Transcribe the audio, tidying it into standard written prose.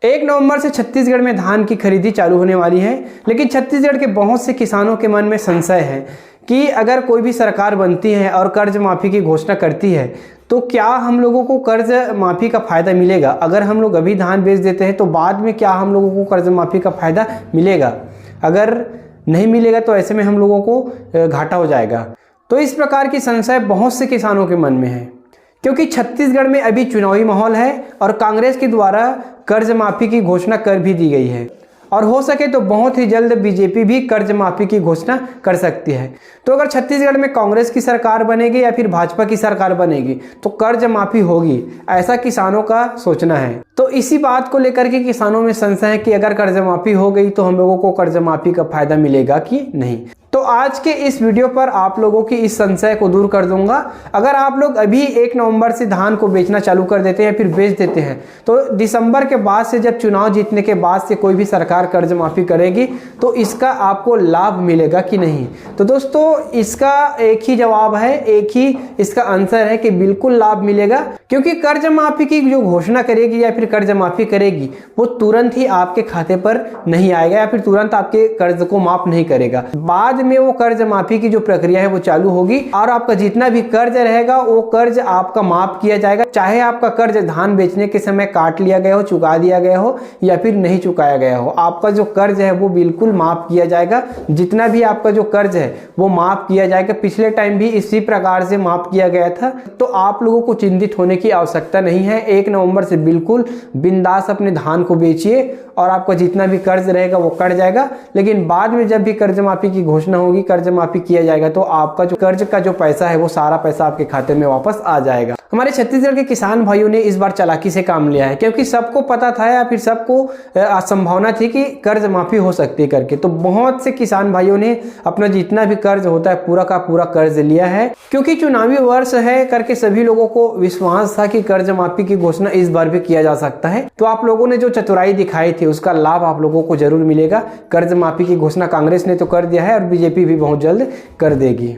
1 नवंबर से छत्तीसगढ़ में धान की खरीदी चालू होने वाली है, लेकिन छत्तीसगढ़ के बहुत से किसानों के मन में संशय है कि अगर कोई भी सरकार बनती है और कर्ज माफ़ी की घोषणा करती है तो क्या हम लोगों को कर्ज माफ़ी का फ़ायदा मिलेगा। अगर हम लोग अभी धान बेच देते हैं तो बाद में क्या हम लोगों को कर्ज माफ़ी का फ़ायदा मिलेगा। अगर नहीं मिलेगा तो ऐसे में हम लोगों को घाटा हो जाएगा। तो इस प्रकार की संशय बहुत से किसानों के मन में है, क्योंकि छत्तीसगढ़ में अभी चुनावी माहौल है और कांग्रेस के द्वारा कर्ज माफ़ी की घोषणा कर भी दी गई है और हो सके तो बहुत ही जल्द बीजेपी भी कर्ज माफ़ी की घोषणा कर सकती है। तो अगर छत्तीसगढ़ में कांग्रेस की सरकार बनेगी या फिर भाजपा की सरकार बनेगी तो कर्ज माफ़ी होगी, ऐसा किसानों का सोचना है। तो इसी बात को लेकर के किसानों में संशय है कि अगर कर्ज माफ़ी हो गई तो हम लोगों को कर्ज माफ़ी का फायदा मिलेगा कि नहीं। तो आज के इस वीडियो पर आप लोगों की इस संशय को दूर कर दूंगा। अगर आप लोग अभी 1 नवंबर से धान को बेचना चालू कर देते हैं या फिर बेच देते हैं तो दिसंबर के बाद से जब चुनाव जीतने के बाद से कोई भी सरकार कर्ज माफ़ी करेगी तो इसका आपको लाभ मिलेगा कि नहीं। तो दोस्तों इसका एक ही जवाब है, एक ही इसका आंसर है कि बिल्कुल लाभ मिलेगा, क्योंकि कर्ज माफ़ी की जो घोषणा करेगी या फिर कर्ज माफ़ी करेगी वो तुरंत ही आपके खाते पर नहीं आएगा या फिर तुरंत आपके कर्ज को माफ़ नहीं करेगा। बाद में वो कर्ज माफी की जो प्रक्रिया है वो चालू होगी और आपका जितना भी कर्ज रहेगा वो कर्ज आपका माफ किया जाएगा, चाहे आपका कर्ज धान बेचने के समय काट लिया गया हो, चुका दिया गया हो या फिर नहीं चुकाया गया हो, आपका जो कर्ज है वो बिल्कुल माफ किया जाएगा। जितना भी आपका जो कर्ज है वो माफ किया जाएगा। पिछले टाइम भी इसी प्रकार से माफ किया गया था, तो आप लोगों को चिंतित होने की आवश्यकता नहीं है। 1 नवंबर से बिल्कुल बिंदास अपने धान को बेचिए और आपका जितना भी कर्ज रहेगा वो कट जाएगा। लेकिन बाद में जब भी कर्ज माफी की घोषणा होगी, कर्ज माफी किया जाएगा तो आपका जो कर्ज का जो पैसा है वो सारा पैसा आपके खाते में वापस आ जाएगा। हमारे छत्तीसगढ़ के किसान भाइयों ने इस बार चालाकी से काम लिया है, क्योंकि सबको पता था या फिर सबको संभावना थी कि कर्ज माफी हो सकती है करके, तो बहुत से किसान भाइयों ने अपना जितना भी कर्ज होता है पूरा का पूरा कर्ज लिया है। क्योंकि चुनावी वर्ष है करके सभी लोगों को विश्वास था कि कर्ज माफी की घोषणा इस बार भी किया जा सकता है। तो आप लोगों ने जो चतुराई दिखाई थी उसका लाभ आप लोगों को जरूर मिलेगा। कर्ज माफी की घोषणा कांग्रेस ने तो कर दिया है और बीजेपी भी बहुत जल्द कर देगी।